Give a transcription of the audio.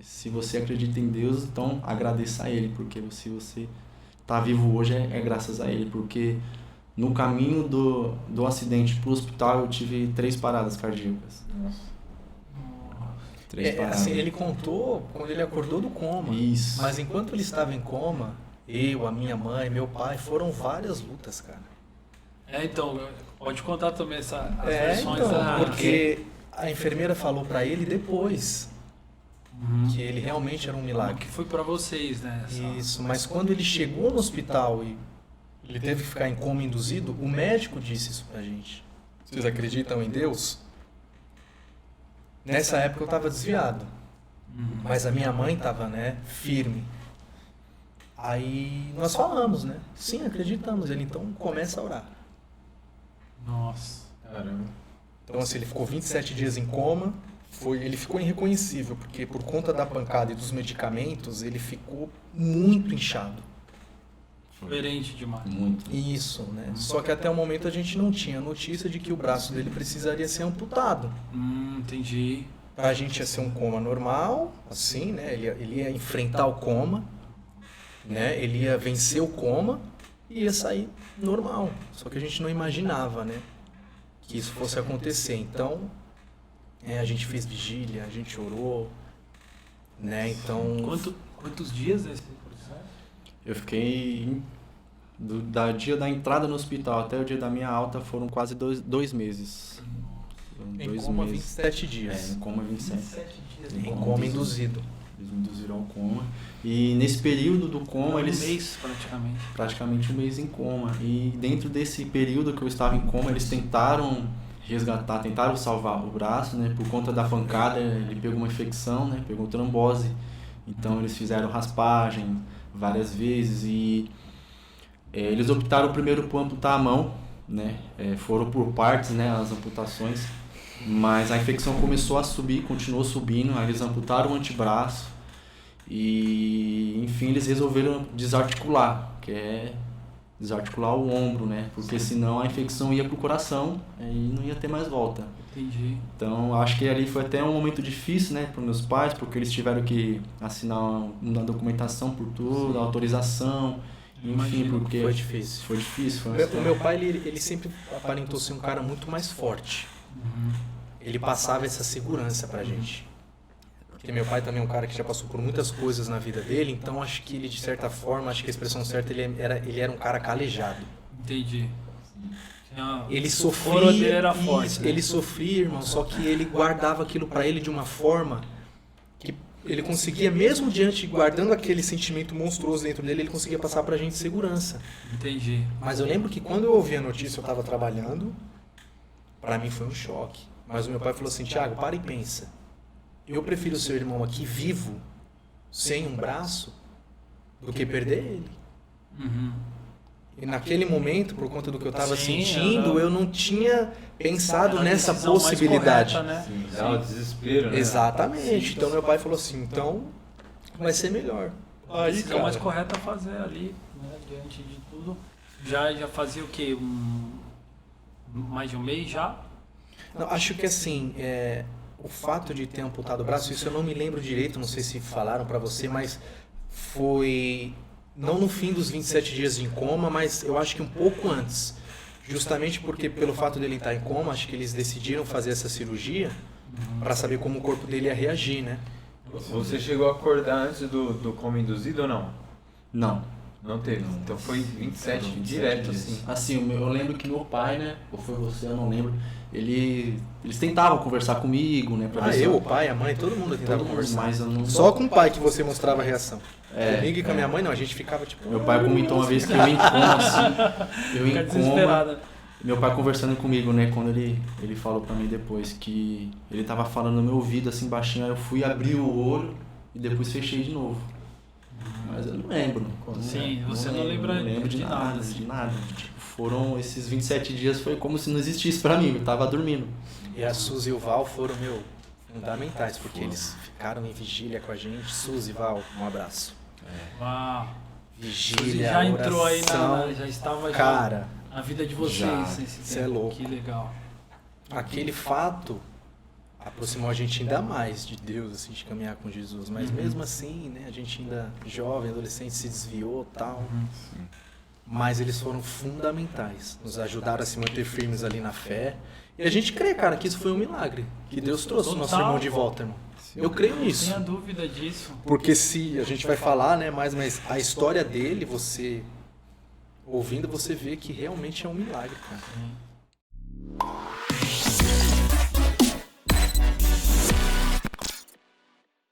se você acredita em Deus, então agradeça a Ele, porque se você está vivo hoje é graças a Ele, porque no caminho do acidente para o hospital eu tive 3 paradas cardíacas. Nossa. 3 paradas. Assim, ele contou quando ele acordou do coma. Isso. Mas enquanto ele estava em coma, eu, a minha mãe, meu pai, foram várias lutas, cara. Então, pode contar também as versões da... Porque a enfermeira falou pra ele depois que ele realmente era um milagre. Que foi pra vocês, né? Isso, mas quando ele chegou no hospital e ele teve que ficar em coma induzido, o médico disse isso pra gente. Vocês acreditam em Deus? Nessa época eu estava desviado, mas a minha mãe estava, né, firme. Aí nós falamos, né? Sim, acreditamos. Ele então começa a orar. Nossa. Caramba. Então assim, ele ficou 27 dias em coma. Ele ficou irreconhecível, porque por conta da pancada e dos medicamentos, ele ficou muito inchado. Diferente demais. Muito. Isso, né? Só que até o momento a gente não tinha notícia de que o braço dele precisaria ser amputado. Entendi. Pra gente ia ser um coma normal, assim, né? Ele ia enfrentar o coma, né? Ele ia vencer o coma e ia sair normal. Só que a gente não imaginava, né? Que isso fosse acontecer. Então, a gente fez vigília, a gente orou, né? Então... Quantos dias nesse processo? Eu fiquei... Do dia da entrada no hospital até o dia da minha alta foram quase 2 meses. Em coma 27 dias. Em coma 27. 27 dias. Em coma induzido. Eles me induziram ao coma. E nesse período do coma, eles... Um mês, praticamente. Praticamente um mês em coma. E dentro desse período que eu estava em coma, eles tentaram resgatar, tentaram salvar o braço, né? Por conta da pancada, ele pegou uma infecção, né? Pegou trombose. Então eles fizeram raspagem várias vezes e eles optaram primeiro por amputar a mão, né? Foram por partes, né? As amputações. Mas a infecção começou a subir, continuou subindo, aí eles amputaram o antebraço e, enfim, eles resolveram desarticular, que é desarticular o ombro, né? Porque senão a infecção ia pro coração e não ia ter mais volta. Entendi. Então, acho que ali foi até um momento difícil, né, para meus pais, porque eles tiveram que assinar uma documentação por tudo, autorização, enfim, Imagino. porque Foi difícil. Foi difícil. O meu pai, ele sempre aparentou ser um cara muito mais forte. Ele passava essa segurança pra gente. Porque meu pai também é um cara que já passou por muitas coisas na vida dele, então acho que ele, de certa forma, acho que a expressão certa, ele era um cara calejado. Entendi. Ele O foro dele sofria, era forte, isso, né? ele sofria, irmão, só que ele guardava aquilo pra ele de uma forma que ele conseguia, mesmo guardando aquele sentimento monstruoso dentro dele, ele conseguia passar pra gente segurança. Entendi. Mas eu lembro que quando eu ouvi a notícia, eu tava trabalhando, pra mim foi um choque. Mas o meu pai falou assim, Thiago, para e pensa. Eu prefiro o seu irmão aqui vivo, sem um braço, do que perder ele. E naquele momento, por conta do que eu estava sentindo, eu não tinha pensado nessa possibilidade. Correta, né? Sim, dá um desespero, né? Exatamente. Então meu pai falou assim, então vai ser melhor. A decisão mais correta a fazer ali, né? Diante de tudo. Já fazia o quê? Mais de um mês já? Não, acho que assim, o fato de ter amputado o braço, isso eu não me lembro direito, não sei se falaram pra você, mas foi não no fim dos 27 dias em coma, mas eu acho que um pouco antes. Justamente porque pelo fato dele estar em coma, acho que eles decidiram fazer essa cirurgia pra saber como o corpo dele ia reagir, né? Você chegou a acordar antes do coma induzido ou não? Não. Não teve. Então foi 27 direto, assim. Assim, eu lembro que meu pai, né, ou foi você, eu não lembro, eles tentavam conversar comigo, né, pra ver se O pai, a mãe, todo mundo tentava conversar. mas eu não... Só com o pai que você mostrava a reação. Comigo e com a minha mãe, não, a gente ficava tipo... Meu pai comentou uma vez que eu em coma, assim, eu Fica em coma, desesperada. meu pai conversando comigo, né, quando ele falou pra mim depois que ele tava falando no meu ouvido, assim, baixinho, aí eu fui abrir o olho e depois fechei de novo. Mas eu não lembro. Sim, você não lembra não lembro de nada, assim. de nada. Tipo, foram esses 27 dias, foi como se não existisse pra mim, eu tava dormindo. E a Suzy e o Val foram, fundamentais, porque eles ficaram em vigília com a gente. Suzy, Val, um abraço. Uau. Vigília, Já entrou aí oração. já estava Cara, na vida de vocês. Já. Esse Cê é tempo. louco. Que legal. aquele fato, aproximou a gente ainda mais de Deus, assim, de caminhar com Jesus. Mas mesmo assim, né, a gente ainda jovem, adolescente, se desviou e tal. Mas eles foram fundamentais, nos ajudaram a se manter firmes ali na fé. E a gente crê, cara, que isso foi um milagre, que Deus trouxe o nosso irmão de volta, irmão. Eu creio nisso. Não tenha dúvida disso. Porque se a gente vai falar, né, mas a história dele, você ouvindo, você vê que realmente é um milagre, cara.